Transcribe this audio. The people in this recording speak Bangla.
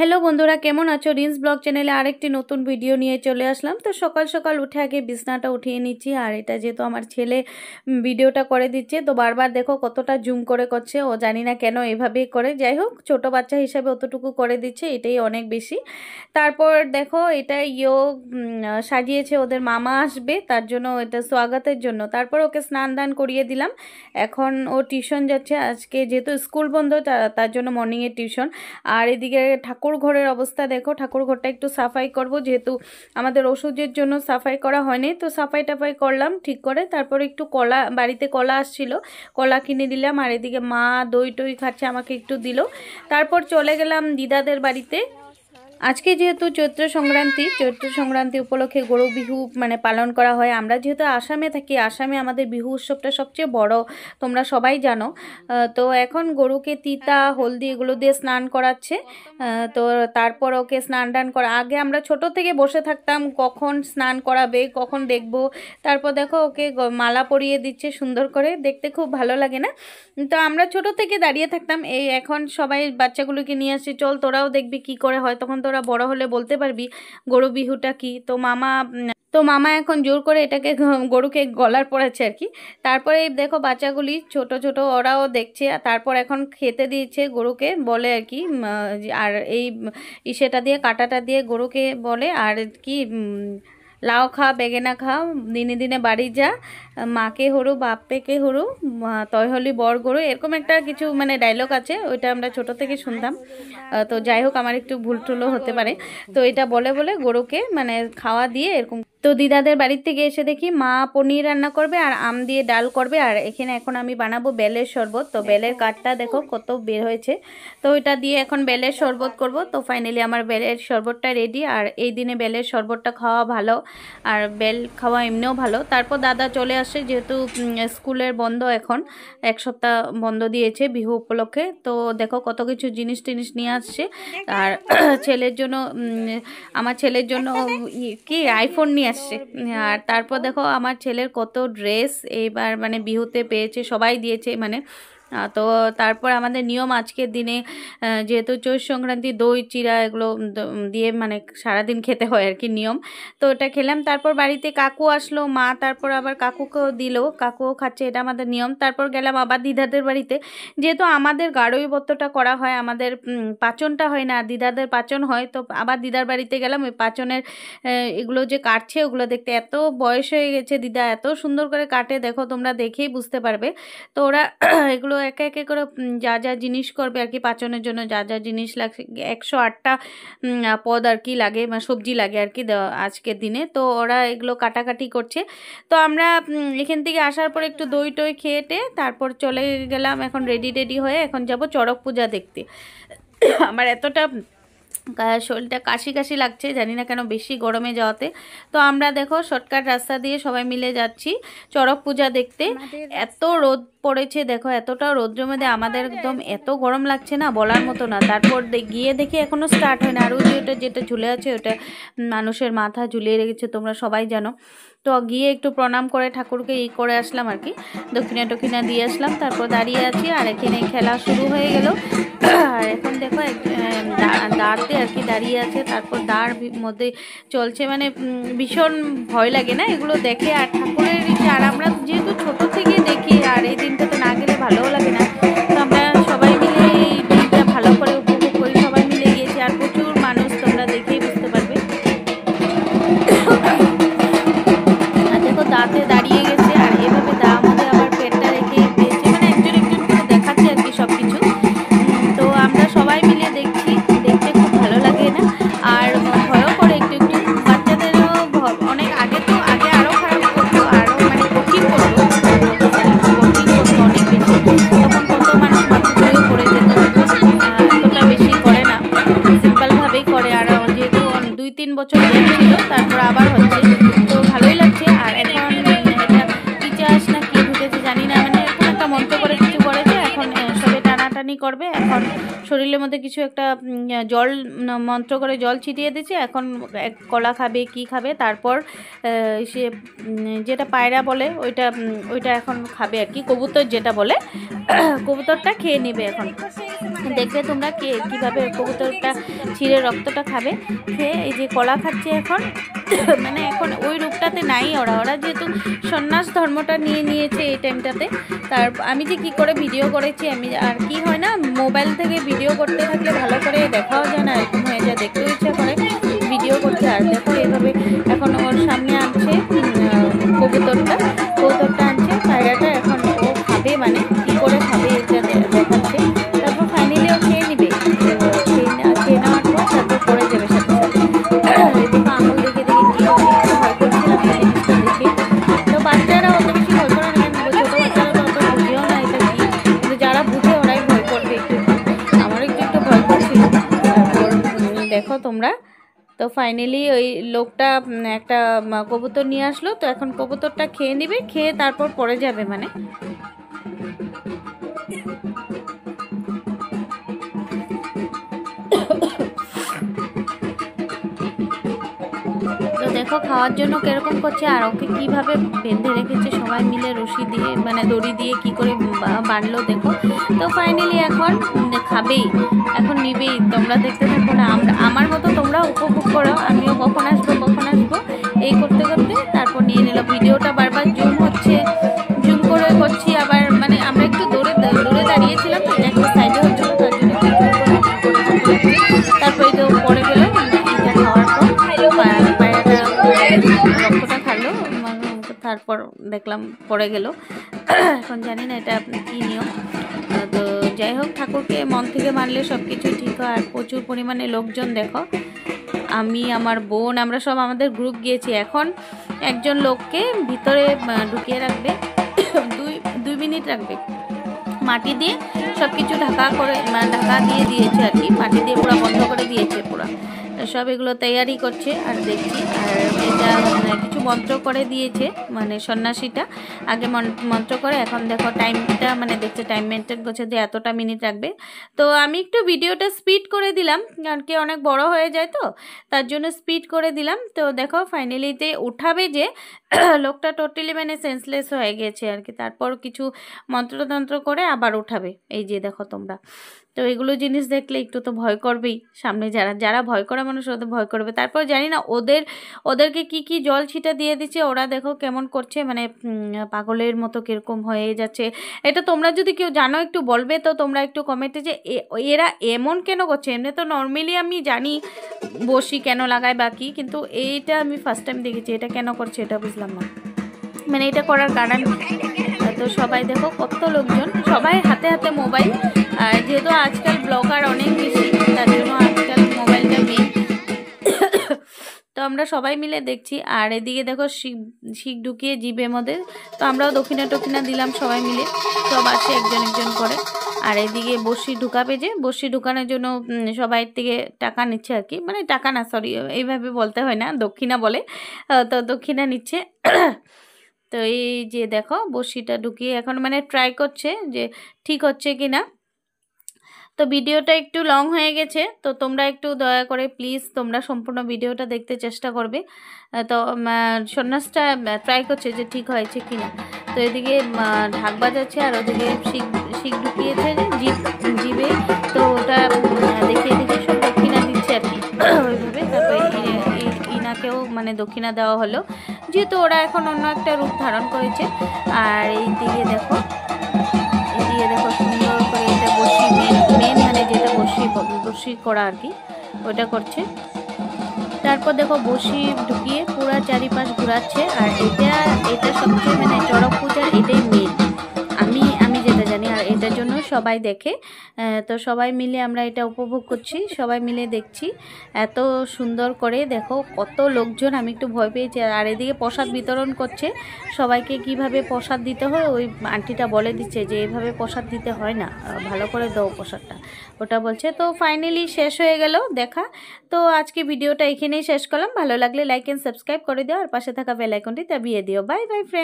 হ্যালো বন্ধুরা, কেমন আছো? রিন্স ব্লগ চ্যানেলে আরেকটি নতুন ভিডিও নিয়ে চলে আসলাম। তো সকাল সকাল উঠে আগে বিছনাটা উঠিয়ে নিচ্ছি। আর এটা যেহেতু আমার ছেলে ভিডিওটা করে দিচ্ছে, তো বারবার দেখো কতটা জুম করে করছে। ও জানি না কেন এভাবেই করে, যাই হোক ছোট বাচ্চা হিসাবে অতটুকু করে দিচ্ছে, এটাই অনেক বেশি। তারপর দেখো এটা সাজিয়েছে, ওদের মামা আসবে তার জন্য, এটা স্বাগতের জন্য। তারপর ওকে স্নান দান করিয়ে দিলাম। এখন ও টিউশন যাচ্ছে, আজকে যেহেতু স্কুল বন্ধ তার জন্য মর্নিংয়ে টিউশন। আর এদিকে ঠাকুর ঘরের অবস্থা দেখো, ঠাকুর ঘরটা একটু সাফাই করব, যেহেতু আমাদের ওষুধের জন্য সাফাই করা হয়নি, তো সাফাই টাফাই করলাম ঠিক করে। তারপর একটু কলা, বাড়িতে কলা আসছিল, কলা কিনে দিলাম। আর এদিকে মা দই টই খাচ্ছে, আমাকে একটু দিল। তারপর চলে গেলাম দিদাদের বাড়িতে। আজকে যেহেতু চৈত্র সংক্রান্তি উপলক্ষে গরু বিহু পালন করা হয়। আমরা যেহেতু আসামে থাকি, আসামে আমাদের বিহু উৎসবটা সবচেয়ে বড়, তোমরা সবাই জানো। তো এখন গরুকে তিতা হলদি এগুলো দিয়ে স্নান করাচ্ছে। তো তারপর ওকে স্নান টান করা, আগে আমরা ছোট থেকে বসে থাকতাম কখন স্নান করাবে, কখন দেখব। তারপর দেখো ওকে মালা পরিয়ে দিচ্ছে সুন্দর করে, দেখতে খুব ভালো লাগে না? তো আমরা ছোট থেকে দাঁড়িয়ে থাকতাম। এই এখন সবাই বাচ্চাগুলোকে নিয়ে আসছে, চল তোরাও দেখবি কি করে হয়, তখন তোরা বড় হলে বলতে পারবি গরু বিহুটা কি। তো মামা এখন জোর করে এটাকে গরুকে গলার পড়াচ্ছে আর কি। তারপরে দেখো বাচ্চাগুলি ছোট ছোট, ওরাও দেখছে। তারপর এখন খেতে দিয়েছে গরুকে, বলে আর কি। আর এই ইসেটা দিয়ে, কাঁটাটা দিয়ে গরুকে বলে আর কি, লাও খা বেগেনা খা, দিনে দিনে বাড়ি যা, মাকে হরু বাপ্পেকে হরু, তয় হলি বর গরু, এরকম একটা কিছু ডায়লগ আছে, ওইটা আমরা ছোট থেকে শুনতাম। তো যাই হোক, আমার একটু ভুল টুলও হতে পারে। তো এটা বলে বলে গরুকে খাওয়া দিয়ে এরকম। তো দিদাদের বাড়ির থেকে এসে দেখি মা পনির রান্না করবে আর আম দিয়ে ডাল করবে। আর এখানে এখন আমি বানাবো বেলের শরবত। তো বেলের কাঠটা দেখো কত বের হয়েছে, তো ওইটা দিয়ে এখন বেলের শরবত করব। তো ফাইনালি আমার বেলের শরবতটা রেডি। আর এই দিনে বেলের শরবতটা খাওয়া ভালো, আর বেল খাওয়া এমনিও ভালো। তারপর দাদা চলে আসে, যেহেতু স্কুলের বন্ধ, এখন এক সপ্তাহ বন্ধ দিয়েছে বিহু উপলক্ষে। তো দেখো কত কিছু জিনিস টিনিস নিয়ে আসছে। আর ছেলের জন্য, আমার ছেলের জন্য কি আইফোন নিয়ে আসছে। আর তারপর দেখো আমার ছেলের কত ড্রেস এইবার বিহুতে পেয়েছে, সবাই দিয়েছে তো তারপর আমাদের নিয়ম আজকের দিনে, যেহেতু চৈত্র সংক্রান্তি, দই চিড়া এগুলো দিয়ে সারাদিন খেতে হয় আর কি, নিয়ম। তো ওটা খেলাম। তারপর বাড়িতে কাকু আসলো, মা তারপর আবার কাকুকেও দিল, কাকুও খাচ্ছে, এটা আমাদের নিয়ম। তারপর গেলাম আবার দিদাদের বাড়িতে, যেহেতু আমাদের গাড়ই ভর্তটা করা হয়, আমাদের পাচনটা হয় না, দিদাদের পাচন হয়। তো আবার দিদার বাড়িতে গেলাম, ওই পাচনের এগুলো যে কাটছে ওগুলো দেখতে, এত বয়স হয়ে গেছে, দিদা এত সুন্দর করে কাটে, দেখো তোমরা দেখেই বুঝতে পারবে। তো ওরা এগুলো একে একে করে যা যা জিনিস করবে আর কি, পাচনের জন্য যা যা জিনিস লাগছে, 108টা পদ আর কি লাগে, সবজি লাগে আর কি আজকের দিনে। তো ওরা এগুলো কাটাকাটি করছে। তো আমরা এখান থেকে আসার পর একটু দই টই খেয়েটে তারপর চলে গেলাম এখন রেডি হয়ে, এখন যাব চড়ক পূজা দেখতে। আমার এতটা শরীরটা কাশি কাশি লাগছে, জানি না কেন, বেশি গরমে যাওয়াতে। তো আমরা দেখো শর্টকাট রাস্তা দিয়ে সবাই মিলে যাচ্ছি চড়ক পূজা দেখতে। এত রোদ পড়েছে দেখো, এতটা রৌদ্রের মধ্যে আমাদের একদম এত গরম লাগছে না, বলার মতো না। তারপর গিয়ে দেখি এখনও স্টার্ট হয় না। আর ওই যেটা ঝুলে আছে ওটা মানুষের মাথা ঝুলিয়ে রেখেছে, তোমরা সবাই জানো। তো গিয়ে একটু প্রণাম করে ঠাকুরকে করে আসলাম আর কি, দক্ষিণা টক্ষিণা দিয়ে আসলাম। তারপর দাঁড়িয়ে আছি, আর এখানে খেলা শুরু হয়ে গেল। আর এখন দেখো দাঁড়তে আর কি দাঁড়িয়ে আছে, তারপর দাঁড় মধ্যে চলছে, ভীষণ ভয় লাগে না এগুলো দেখে। আর ঠাকুরের ইচ্ছা, আর আমরা যেহেতু ছোট থেকে দেখি, আর এই দিনটাতে না গেলে ভালোও লাগে না। তো আমরা সবাই মিলে এই দিনটা ভালো করে উপভোগ করি, সবাই মিলে গিয়েছি। আর প্রচুর মানুষ, তোমরা দেখেই বুঝতে পারবে। আর দেখো দাঁতে দাঁড়িয়ে গেছে, আর এভাবে দা মধ্যে আবার পেটটা রেখে দিয়েছে, একজন একজন করে দেখাচ্ছে আর কি সব কিছু। তো আমরা সবাই মিলে দেখছি, দেখতে খুব ভালো লাগে না? আর ভয়ও করে একটু একটু, বাচ্চাদেরও অনেক আগে, তো আগে আরও খারাপ করতো, আরও কঠিন করতো, অনেক বেশি। তখন কত মানুষ মাথা ধরেও পড়ে যেত, এতটা বেশি করে না, সিম্পলভাবেই করে। আর যেহেতু 2-3 বছর ছিল, তারপর আবার হচ্ছে, তো ভালোই লাগছে। আর এখন এটা টিচার্স না কি ঢুকেছে জানি না, এরকম একটা মন্ত্র করে কিছু করেছে, এখন সবে টানাটানি করবে, এখন শরীর শরীরের মধ্যে কিছু একটা জল মন্ত্র করে জল ছিটিয়ে দিচ্ছে। এখন কলা খাবে কি খাবে, তারপর সে যেটা পায়রা বলে ওইটা এখন খাবে আর কি, কবুতর যেটা বলে কবুতরটা খেয়ে নেবে। এখন দেখবে তোমরা কীভাবে কবুতরটা ছিঁড়ে রক্তটা খাবে, খেয়ে এই যে কলা খাচ্ছে এখন। মানে এখন ওই রূপটাতে নাই ওরা যেহেতু সন্ন্যাস ধর্মটা নিয়েছে এই টাইমটাতে। তার আমি যে কী করে ভিডিও করেছি আমি, আর কি হয় না মোবাইল থেকে ভিডিও করতে থাকলে ভালো করে দেখাও যায় না, এরকম হয়ে যায়, দেখতেও ইচ্ছা করে ভিডিও করতে। আর দেখো এইভাবে এখন ওর সামনে আনছে কবুতরটা আনছে, পায়রাটা এখন ও খাবে, মানে কী করে খাবে এটা দেখাচ্ছে। তারপর ফাইনালি ও খেয়ে নিবে, খেয়ে নেওয়ার পর তারপর পড়ে যাবে সাথে সাথে। এদিকে আঙুল দেখে কী ভয় করছিলাম জিনিসটা দেখে। তো বাচ্চারা অত বেশি ভয় করে না, ছোটো বাচ্চারা তো অত বুঝেও না এটা কী, কিন্তু যারা বুঝে ওরাই ভয় করবে একটু। আমারও একটু ভয় করছিল। তারপর দেখো তোমরা, তো ফাইনালি ওই লোকটা একটা কবুতর নিয়ে আসলো, তো এখন কবুতরটা খেয়ে নিবে, খেয়ে তারপর পড়ে যাবে মানে। তো দেখো খাওয়ার জন্য কিরকম করছে, আর ওকে কীভাবে বেঁধে রেখেছে সবাই মিলে রশি দিয়ে, মানে দড়ি দিয়ে কি করে বাঁধলো দেখো। তো ফাইনালি এখন খাবেই, এখন নিবেই। তোমরা দেখতে থাকো না, আমার মতো তোমরা উপভোগ করো, আমিও কখন আসবো এই করতে করতে তারপর নিয়ে নিল। ভিডিওটা বারবার জুম করে করছি, আবার মানে আমরা একটু দূরে দাঁড়িয়েছিলাম, একটা সাইডে হচ্ছিল, তার জন্য তারপর এই তো পড়ে গেল। এটা খাওয়ার পর পায়রাটা রক্তটা খালো, তারপর দেখলাম পড়ে গেল। এখন জানি না এটা কী নিয়ম। তো যাই হোক, ঠাকুরকে মন থেকে মানলে সব কিছু ঠিক হয়। আর প্রচুর পরিমাণে লোকজন দেখো, আমি আমার বোন আমরা সব আমাদের গ্রুপ গিয়েছি। এখন একজন লোককে ভিতরে ঢুকিয়ে রাখবে, 2 মিনিট রাখবে, মাটি দিয়ে সব কিছু ঢাকা দিয়ে দিয়েছে আর কি, মাটি দিয়ে পুরো বন্ধ করে দিয়েছে পুরো সব। এগুলো তৈয়ারি করছে আর দেখছি। আর এটা কিছু মন্ত্র করে দিয়েছে, মানে সন্ন্যাসীটা আগে মন্ত্র করে, এখন দেখো টাইমটা মানে দেখছে, টাইম মেনটেন করছে যে এতটা মিনিট রাখবে। তো আমি একটু ভিডিওটা স্পিড করে দিলাম, কারণ কি অনেক বড় হয়ে যায়, তো তার জন্য স্পিড করে দিলাম। তো দেখো ফাইনালিতে উঠাবে যে লোকটা টোটালি মানে সেন্সলেস হয়ে গেছে আর কি, তারপর কিছু মন্ত্রতন্ত্র করে আবার উঠাবে। এই যে দেখো তোমরা, তো এগুলো জিনিস দেখলে একটু তো ভয় করবেই, সামনে যারা ভয় করা মানুষ ওদের ভয় করবে। তারপর জানি না ওদেরকে কি জল ছিটা দিয়ে দিচ্ছে, ওরা দেখো কেমন করছে, মানে পাগলের মতো কীরকম হয়ে যাচ্ছে। এটা তোমরা যদি কেউ জানো একটু বলবে, তো তোমরা একটু কমেন্টে যে এরা এমন কেন করছে। এমনি তো নর্মালি আমি জানি বসি কেন লাগায় বাকি, কিন্তু এইটা আমি ফার্স্ট টাইম দেখেছি, এটা কেন করছে এটা বুঝলাম না, মানে এটা করার কারণ। তো সবাই দেখো কত লোকজন, সবাই হাতে হাতে মোবাইল, আর যেহেতু আজকাল ব্লগার অনেক বেশি, তার জন্য আজকাল মোবাইলটা মেন। তো আমরা সবাই মিলে দেখছি। আর এদিকে দেখো শিখ ঢুকিয়ে জিভের মধ্যে, তো আমরাও দক্ষিণা দিলাম সবাই মিলে, সব আসে একজন করে। আর এদিকে বড়শি ঢুকাবে, যে বড়শি ঢুকানোর জন্য সবাই থেকে টাকা নিচ্ছে আর কি, মানে টাকা না, সরি এইভাবে বলতে হয় না, দক্ষিণা বলে, তো দক্ষিণা নিচ্ছে। তো এই যে দেখো বড়শিটা ঢুকিয়ে এখন মানে ট্রাই করছে যে ঠিক হচ্ছে কি না। তো ভিডিওটা একটু লং হয়ে গেছে, তো তোমরা একটু দয়া করে প্লিজ তোমরা সম্পূর্ণ ভিডিওটা দেখতে চেষ্টা করবে। তো সন্ন্যাসটা ট্রাই করছে যে ঠিক হয়েছে কি না। তো এদিকে ঢাক বাজাচ্ছে, আর ওদিকে শিখ ঢুকিয়েছে যে জিভে, তো ওটা দেখে সব দক্ষিণা দিচ্ছে আর কি ওইভাবে। তারপরে ইনাকেও মানে দক্ষিণা দেওয়া হলো, যেহেতু ওরা এখন অন্য একটা রূপ ধারণ করেছে। আর এই দিকে দেখো সুন্দর করে এটা বসি মেন মানে যেটা বসি করা আর কি, ওটা করছে। তারপর দেখো বসি ঢুকিয়ে পুরো চারিপাশ ঘোরাচ্ছে। আর এটা সবচেয়ে মানে চড়ক পূজার এটাই মেন, আমি যেটা জানি। আর এটার জন্য সবাই দেখে, তো সবাই মিলে আমরা এটা উপভোগ করছি, সবাই মিলে দেখছি এত সুন্দর করে। দেখো কত লোকজন, আমি একটু ভয় পেয়েছি। আর এদিকে প্রসাদ বিতরণ করছে সবাইকে, কিভাবে প্রসাদ দিতে হয় ওই আন্টিটা বলে দিচ্ছে যে এইভাবে প্রসাদ দিতে হয় না, ভালো করে দাও প্রসাদটা, ওটা বলছে। তো ফাইনালি শেষ হয়ে গেল দেখা। তো আজকে ভিডিওটা এখানেই শেষ করলাম। ভালো লাগলে লাইক এন্ড সাবস্ক্রাইব করে দিও, আর পাশে থাকা বেল আইকনটি দাবিয়ে দিও। Bye bye friend.